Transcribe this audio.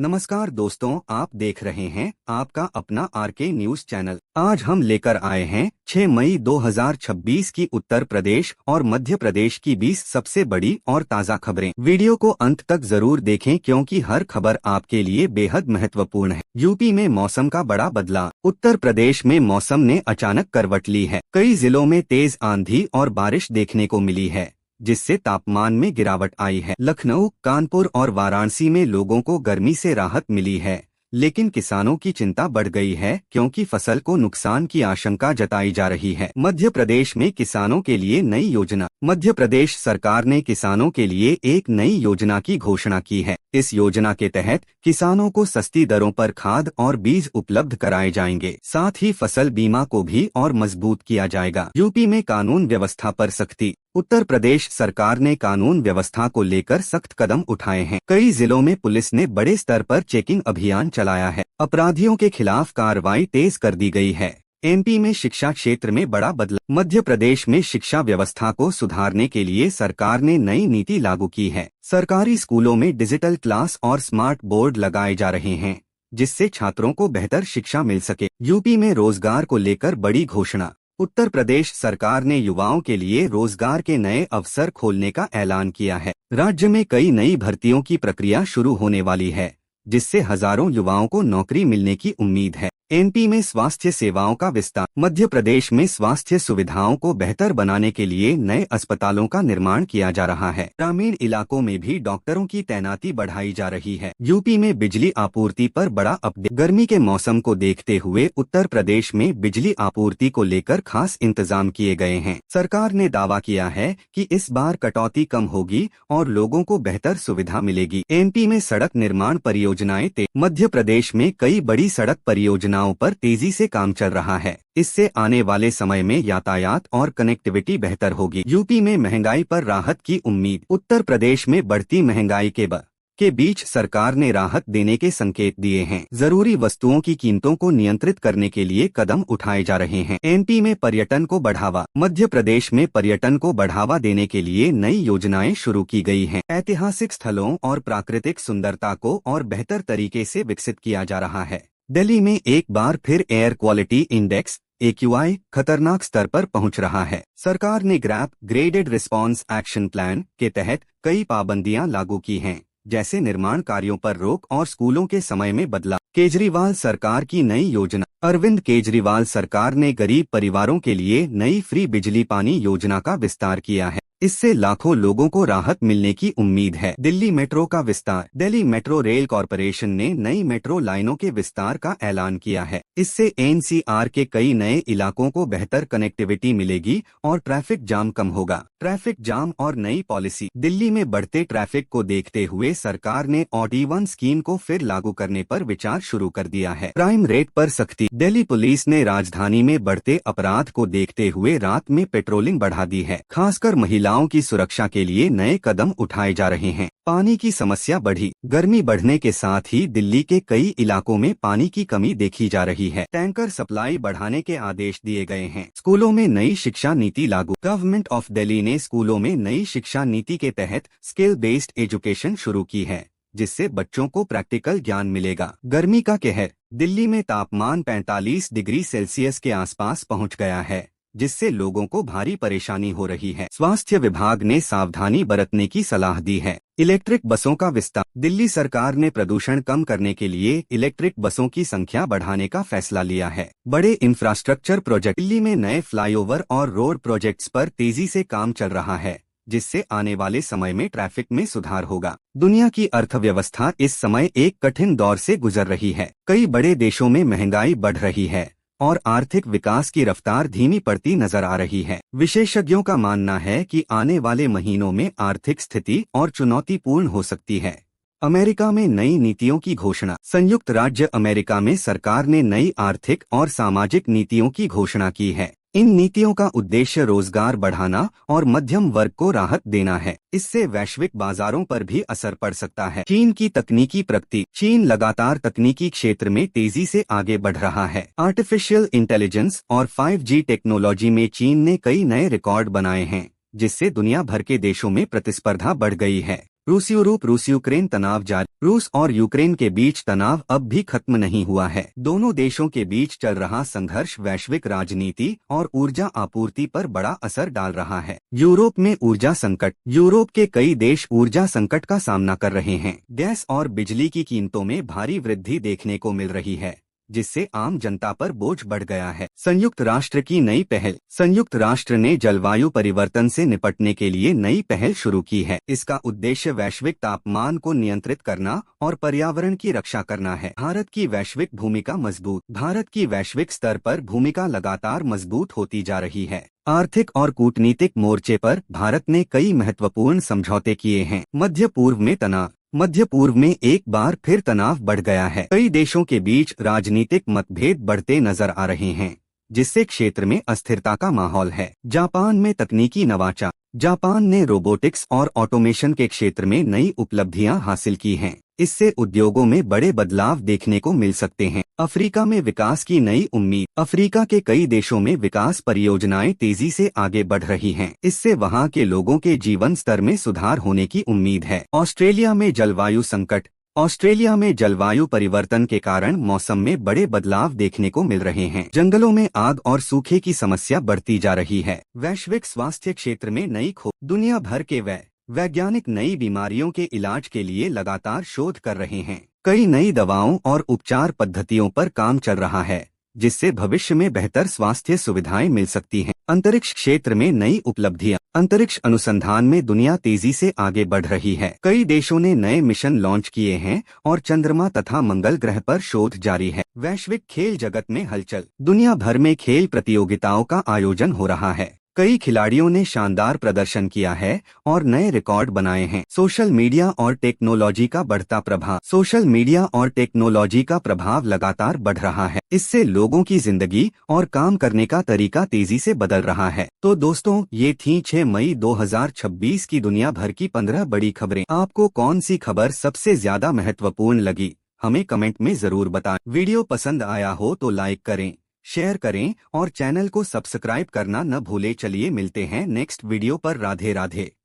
नमस्कार दोस्तों, आप देख रहे हैं आपका अपना आरके न्यूज चैनल। आज हम लेकर आए हैं 6 मई 2026 की उत्तर प्रदेश और मध्य प्रदेश की 20 सबसे बड़ी और ताज़ा खबरें। वीडियो को अंत तक जरूर देखें क्योंकि हर खबर आपके लिए बेहद महत्वपूर्ण है। यूपी में मौसम का बड़ा बदलाव। उत्तर प्रदेश में मौसम ने अचानक करवट ली है। कई जिलों में तेज आंधी और बारिश देखने को मिली है, जिससे तापमान में गिरावट आई है। लखनऊ, कानपुर और वाराणसी में लोगों को गर्मी से राहत मिली है, लेकिन किसानों की चिंता बढ़ गई है क्योंकि फसल को नुकसान की आशंका जताई जा रही है। मध्य प्रदेश में किसानों के लिए नई योजना। मध्य प्रदेश सरकार ने किसानों के लिए एक नई योजना की घोषणा की है। इस योजना के तहत किसानों को सस्ती दरों पर खाद और बीज उपलब्ध कराए जाएंगे। साथ ही फसल बीमा को भी और मजबूत किया जाएगा। यूपी में कानून व्यवस्था पर सख्ती। उत्तर प्रदेश सरकार ने कानून व्यवस्था को लेकर सख्त कदम उठाए हैं। कई जिलों में पुलिस ने बड़े स्तर पर चेकिंग अभियान चलाया है। अपराधियों के खिलाफ कार्रवाई तेज कर दी गई है। एमपी में शिक्षा क्षेत्र में बड़ा बदलाव। मध्य प्रदेश में शिक्षा व्यवस्था को सुधारने के लिए सरकार ने नई नीति लागू की है। सरकारी स्कूलों में डिजिटल क्लास और स्मार्ट बोर्ड लगाए जा रहे हैं, जिससे छात्रों को बेहतर शिक्षा मिल सके। यूपी में रोजगार को लेकर बड़ी घोषणा। उत्तर प्रदेश सरकार ने युवाओं के लिए रोजगार के नए अवसर खोलने का ऐलान किया है। राज्य में कई नई भर्तियों की प्रक्रिया शुरू होने वाली है, जिससे हजारों युवाओं को नौकरी मिलने की उम्मीद है। एमपी में स्वास्थ्य सेवाओं का विस्तार। मध्य प्रदेश में स्वास्थ्य सुविधाओं को बेहतर बनाने के लिए नए अस्पतालों का निर्माण किया जा रहा है। ग्रामीण इलाकों में भी डॉक्टरों की तैनाती बढ़ाई जा रही है। यूपी में बिजली आपूर्ति पर बड़ा अपडेट। गर्मी के मौसम को देखते हुए उत्तर प्रदेश में बिजली आपूर्ति को लेकर खास इंतजाम किए गए हैं। सरकार ने दावा किया है कि इस बार कटौती कम होगी और लोगों को बेहतर सुविधा मिलेगी। एमपी में सड़क निर्माण परियोजनाएं तेज। मध्य प्रदेश में कई बड़ी सड़क परियोजनाओं पर तेजी से काम चल रहा है। इससे आने वाले समय में यातायात और कनेक्टिविटी बेहतर होगी। यूपी में महंगाई पर राहत की उम्मीद। उत्तर प्रदेश में बढ़ती महंगाई के बीच सरकार ने राहत देने के संकेत दिए हैं। जरूरी वस्तुओं की कीमतों को नियंत्रित करने के लिए कदम उठाए जा रहे हैं। एमपी में पर्यटन को बढ़ावा। मध्य प्रदेश में पर्यटन को बढ़ावा देने के लिए नई योजनाएं शुरू की गई हैं। ऐतिहासिक स्थलों और प्राकृतिक सुंदरता को और बेहतर तरीके से विकसित किया जा रहा है। दिल्ली में एक बार फिर एयर क्वालिटी इंडेक्स AQI खतरनाक स्तर पर पहुंच रहा है। सरकार ने grab graded response action plan के तहत कई पाबंदियां लागू की हैं, जैसे निर्माण कार्यों पर रोक और स्कूलों के समय में बदलाव। केजरीवाल सरकार की नई योजना। अरविंद केजरीवाल सरकार ने गरीब परिवारों के लिए नई फ्री बिजली पानी योजना का विस्तार किया है। इससे लाखों लोगों को राहत मिलने की उम्मीद है। दिल्ली मेट्रो का विस्तार। दिल्ली मेट्रो रेल कॉरपोरेशन ने नई मेट्रो लाइनों के विस्तार का ऐलान किया है। इससे NCR के कई नए इलाकों को बेहतर कनेक्टिविटी मिलेगी और ट्रैफिक जाम कम होगा। ट्रैफिक जाम और नई पॉलिसी। दिल्ली में बढ़ते ट्रैफिक को देखते हुए सरकार ने OD1 स्कीम को फिर लागू करने पर विचार शुरू कर दिया है। क्राइम रेट पर सख्ती। दिल्ली पुलिस ने राजधानी में बढ़ते अपराध को देखते हुए रात में पेट्रोलिंग बढ़ा दी है। खासकर महिलाओं की सुरक्षा के लिए नए कदम उठाए जा रहे हैं। पानी की समस्या बढ़ी। गर्मी बढ़ने के साथ ही दिल्ली के कई इलाकों में पानी की कमी देखी जा रही है। टैंकर सप्लाई बढ़ाने के आदेश दिए गए हैं। स्कूलों में नई शिक्षा नीति लागू। गवर्नमेंट ऑफ दिल्ली ने स्कूलों में नई शिक्षा नीति के तहत स्किल बेस्ड एजुकेशन शुरू की है, जिससे बच्चों को प्रैक्टिकल ज्ञान मिलेगा। गर्मी का कहर। दिल्ली में तापमान 45 डिग्री सेल्सियस के आसपास पहुंच गया है, जिससे लोगों को भारी परेशानी हो रही है। स्वास्थ्य विभाग ने सावधानी बरतने की सलाह दी है। इलेक्ट्रिक बसों का विस्तार। दिल्ली सरकार ने प्रदूषण कम करने के लिए इलेक्ट्रिक बसों की संख्या बढ़ाने का फैसला लिया है। बड़े इंफ्रास्ट्रक्चर प्रोजेक्ट। दिल्ली में नए फ्लाईओवर और रोड प्रोजेक्ट्स पर तेजी से काम चल रहा है, जिससे आने वाले समय में ट्रैफिक में सुधार होगा। दुनिया की अर्थव्यवस्था इस समय एक कठिन दौर से गुजर रही है। कई बड़े देशों में महंगाई बढ़ रही है और आर्थिक विकास की रफ्तार धीमी पड़ती नजर आ रही है। विशेषज्ञों का मानना है कि आने वाले महीनों में आर्थिक स्थिति और चुनौतीपूर्ण हो सकती है। अमेरिका में नई नीतियों की घोषणा। संयुक्त राज्य अमेरिका में सरकार ने नई आर्थिक और सामाजिक नीतियों की घोषणा की है। इन नीतियों का उद्देश्य रोजगार बढ़ाना और मध्यम वर्ग को राहत देना है। इससे वैश्विक बाजारों पर भी असर पड़ सकता है। चीन की तकनीकी प्रगति। चीन लगातार तकनीकी क्षेत्र में तेजी से आगे बढ़ रहा है। आर्टिफिशियल इंटेलिजेंस और 5G टेक्नोलॉजी में चीन ने कई नए रिकॉर्ड बनाए हैं, जिससे दुनिया भर के देशों में प्रतिस्पर्धा बढ़ गई है। रूस यूक्रेन तनाव जारी। रूस और यूक्रेन के बीच तनाव अब भी खत्म नहीं हुआ है। दोनों देशों के बीच चल रहा संघर्ष वैश्विक राजनीति और ऊर्जा आपूर्ति पर बड़ा असर डाल रहा है। यूरोप में ऊर्जा संकट। यूरोप के कई देश ऊर्जा संकट का सामना कर रहे हैं। गैस और बिजली की कीमतों में भारी वृद्धि देखने को मिल रही है, जिससे आम जनता पर बोझ बढ़ गया है। संयुक्त राष्ट्र की नई पहल। संयुक्त राष्ट्र ने जलवायु परिवर्तन से निपटने के लिए नई पहल शुरू की है। इसका उद्देश्य वैश्विक तापमान को नियंत्रित करना और पर्यावरण की रक्षा करना है। भारत की वैश्विक भूमिका मजबूत। भारत की वैश्विक स्तर पर भूमिका लगातार मजबूत होती जा रही है। आर्थिक और कूटनीतिक मोर्चे पर भारत ने कई महत्वपूर्ण समझौते किए हैं। मध्य पूर्व में तनाव। मध्य पूर्व में एक बार फिर तनाव बढ़ गया है। कई देशों के बीच राजनीतिक मतभेद बढ़ते नजर आ रहे हैं, जिससे क्षेत्र में अस्थिरता का माहौल है। जापान में तकनीकी नवाचार। जापान ने रोबोटिक्स और ऑटोमेशन के क्षेत्र में नई उपलब्धियां हासिल की हैं। इससे उद्योगों में बड़े बदलाव देखने को मिल सकते हैं। अफ्रीका में विकास की नई उम्मीद। अफ्रीका के कई देशों में विकास परियोजनाएं तेजी से आगे बढ़ रही हैं। इससे वहां के लोगों के जीवन स्तर में सुधार होने की उम्मीद है। ऑस्ट्रेलिया में जलवायु संकट। ऑस्ट्रेलिया में जलवायु परिवर्तन के कारण मौसम में बड़े बदलाव देखने को मिल रहे हैं। जंगलों में आग और सूखे की समस्या बढ़ती जा रही है। वैश्विक स्वास्थ्य क्षेत्र में नई खोज। दुनिया भर के वैज्ञानिक नई बीमारियों के इलाज के लिए लगातार शोध कर रहे हैं। कई नई दवाओं और उपचार पद्धतियों पर काम चल रहा है, जिससे भविष्य में बेहतर स्वास्थ्य सुविधाएं मिल सकती हैं। अंतरिक्ष क्षेत्र में नई उपलब्धियां। अंतरिक्ष अनुसंधान में दुनिया तेजी से आगे बढ़ रही है। कई देशों ने नए मिशन लॉन्च किए हैं और चंद्रमा तथा मंगल ग्रह पर शोध जारी है। वैश्विक खेल जगत में हलचल। दुनिया भर में खेल प्रतियोगिताओं का आयोजन हो रहा है। कई खिलाड़ियों ने शानदार प्रदर्शन किया है और नए रिकॉर्ड बनाए हैं। सोशल मीडिया और टेक्नोलॉजी का बढ़ता प्रभाव। सोशल मीडिया और टेक्नोलॉजी का प्रभाव लगातार बढ़ रहा है। इससे लोगों की जिंदगी और काम करने का तरीका तेजी से बदल रहा है। तो दोस्तों, ये थी 6 मई 2026 की दुनिया भर की 15 बड़ी खबरें। आपको कौन सी खबर सबसे ज्यादा महत्वपूर्ण लगी, हमें कमेंट में जरूर बताएं। वीडियो पसंद आया हो तो लाइक करें, शेयर करें और चैनल को सब्सक्राइब करना न भूलें। चलिए मिलते हैं नेक्स्ट वीडियो पर। राधे राधे।